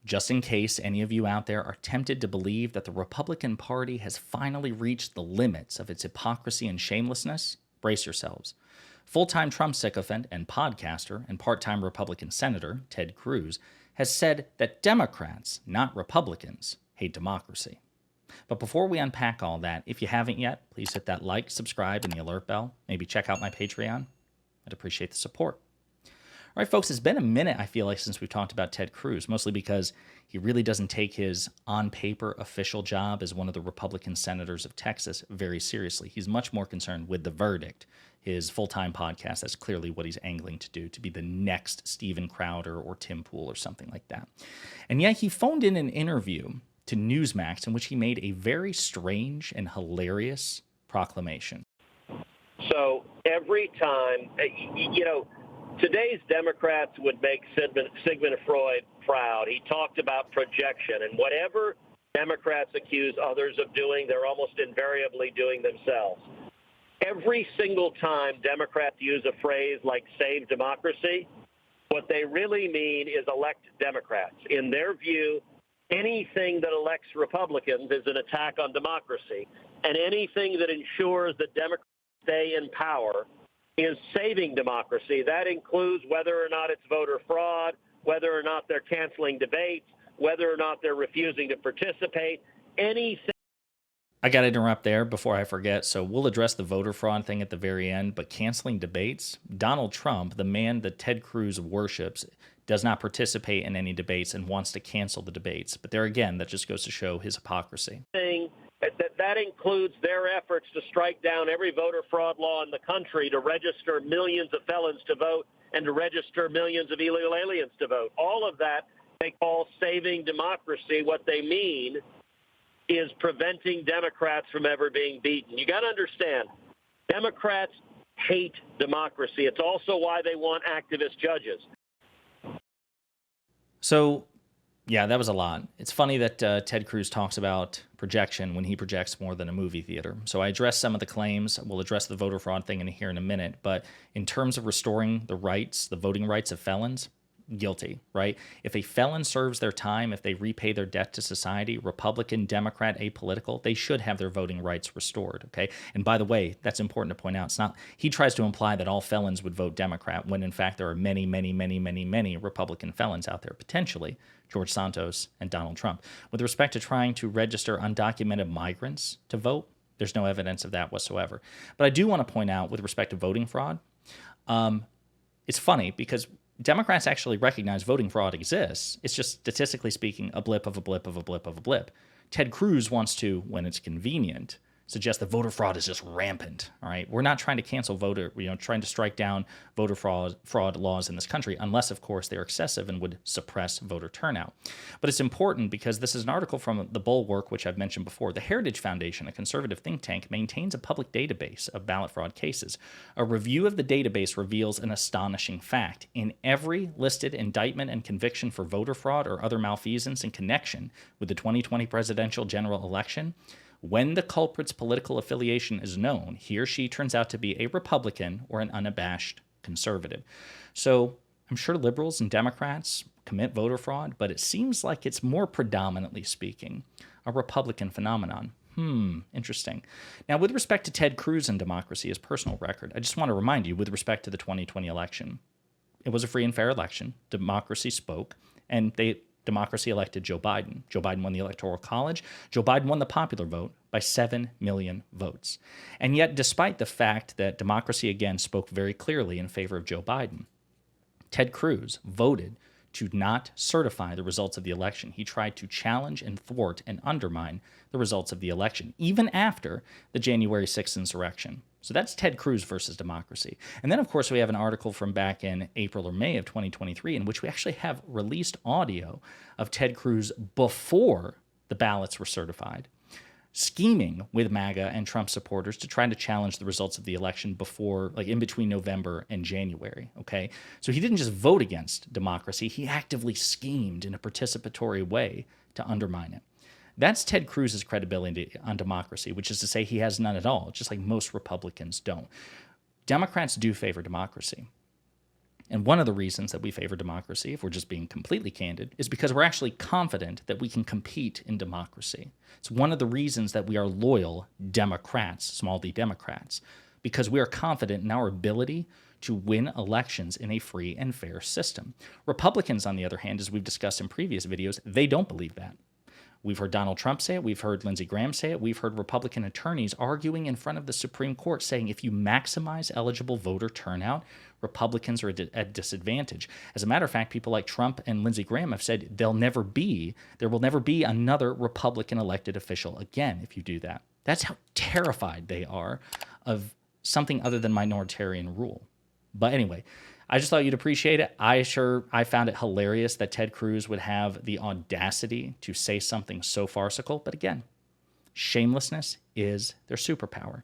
just in case any of you out there are tempted to believe that the Republican Party has finally reached the limits of its hypocrisy and shamelessness, brace yourselves. Full-time Trump sycophant and podcaster and part-time Republican Senator Ted Cruz has said that Democrats, not Republicans, hate democracy. But before we unpack all that, if you haven't yet, please hit that like, subscribe, and the alert bell. Maybe check out my Patreon. I'd appreciate the support. All right, folks, it's been a minute, I feel like, since we've talked about Ted Cruz, mostly because he really doesn't take his on-paper official job as one of the Republican senators of Texas very seriously. He's much more concerned with the verdict. His full-time podcast, that's clearly what he's angling to do, to be the next Steven Crowder or Tim Pool or something like that. And yet he phoned in an interview to Newsmax in which he made a very strange and hilarious proclamation. So every time, today's Democrats would make Sigmund Freud proud. He talked about projection, and whatever Democrats accuse others of doing, they're almost invariably doing themselves. Every single time Democrats use a phrase like save democracy, what they really mean is elect Democrats. In their view, anything that elects Republicans is an attack on democracy, and anything that ensures that Democrats stay in power is saving democracy. That includes whether or not it's voter fraud, whether or not they're canceling debates, whether or not they're refusing to participate, anything. I got to interrupt there before I forget. So we'll address the voter fraud thing at the very end, but canceling debates? Donald Trump, the man that Ted Cruz worships, does not participate in any debates and wants to cancel the debates. But there again, that just goes to show his hypocrisy. That includes their efforts to strike down every voter fraud law in the country, to register millions of felons to vote, and to register millions of illegal aliens to vote. All of that they call saving democracy. What they mean is preventing Democrats from ever being beaten. You got to understand, Democrats hate democracy. It's also why they want activist judges. So, yeah, that was a lot. It's funny that Ted Cruz talks about projection when he projects more than a movie theater. So I addressed some of the claims. We'll address the voter fraud thing here in a minute. But in terms of restoring the rights, the voting rights of felons, guilty, right? If a felon serves their time, if they repay their debt to society, Republican, Democrat, apolitical, they should have their voting rights restored, okay? And by the way, that's important to point out. It's not, he tries to imply that all felons would vote Democrat, when in fact there are many, many, many, many, many Republican felons out there, potentially George Santos and Donald Trump. With respect to trying to register undocumented migrants to vote, there's no evidence of that whatsoever. But I do want to point out with respect to voting fraud, it's funny because Democrats actually recognize voting fraud exists. It's just, statistically speaking, a blip of a blip of a blip of a blip. Ted Cruz wants to, when it's convenient, suggest that voter fraud is just rampant. All right, we're not trying to cancel trying to strike down voter fraud laws in this country, unless, of course, they're excessive and would suppress voter turnout. But it's important because this is an article from the Bulwark, which I've mentioned before. The Heritage Foundation, a conservative think tank, maintains a public database of ballot fraud cases. A review of the database reveals an astonishing fact. In every listed indictment and conviction for voter fraud or other malfeasance in connection with the 2020 presidential general election, when the culprit's political affiliation is known, he or she turns out to be a Republican or an unabashed conservative. So I'm sure liberals and Democrats commit voter fraud, but it seems like it's more predominantly speaking a Republican phenomenon. Interesting. Now, with respect to Ted Cruz and democracy, his personal record, I just want to remind you, with respect to the 2020 election, it was a free and fair election. Democracy spoke, and democracy elected Joe Biden. Joe Biden won the Electoral College. Joe Biden won the popular vote by 7 million votes. And yet, despite the fact that democracy again spoke very clearly in favor of Joe Biden, Ted Cruz voted to not certify the results of the election. He tried to challenge and thwart and undermine the results of the election, even after the January 6th insurrection. So that's Ted Cruz versus democracy. And then, of course, we have an article from back in April or May of 2023 in which we actually have released audio of Ted Cruz before the ballots were certified, scheming with MAGA and Trump supporters to try to challenge the results of the election before, like in between November and January, okay? So he didn't just vote against democracy, he actively schemed in a participatory way to undermine it. That's Ted Cruz's credibility on democracy, which is to say he has none at all, just like most Republicans don't. Democrats do favor democracy. And one of the reasons that we favor democracy, if we're just being completely candid, is because we're actually confident that we can compete in democracy. It's one of the reasons that we are loyal Democrats, small d Democrats, because we are confident in our ability to win elections in a free and fair system. Republicans, on the other hand, as we've discussed in previous videos, they don't believe that. We've heard Donald Trump say it. We've heard Lindsey Graham say it. We've heard Republican attorneys arguing in front of the Supreme Court saying if you maximize eligible voter turnout, Republicans are at a disadvantage. As a matter of fact, people like Trump and Lindsey Graham have said there will never be another Republican elected official again if you do that. That's how terrified they are of something other than minoritarian rule. But anyway, I just thought you'd appreciate it. I found it hilarious that Ted Cruz would have the audacity to say something so farcical. But again, shamelessness is their superpower.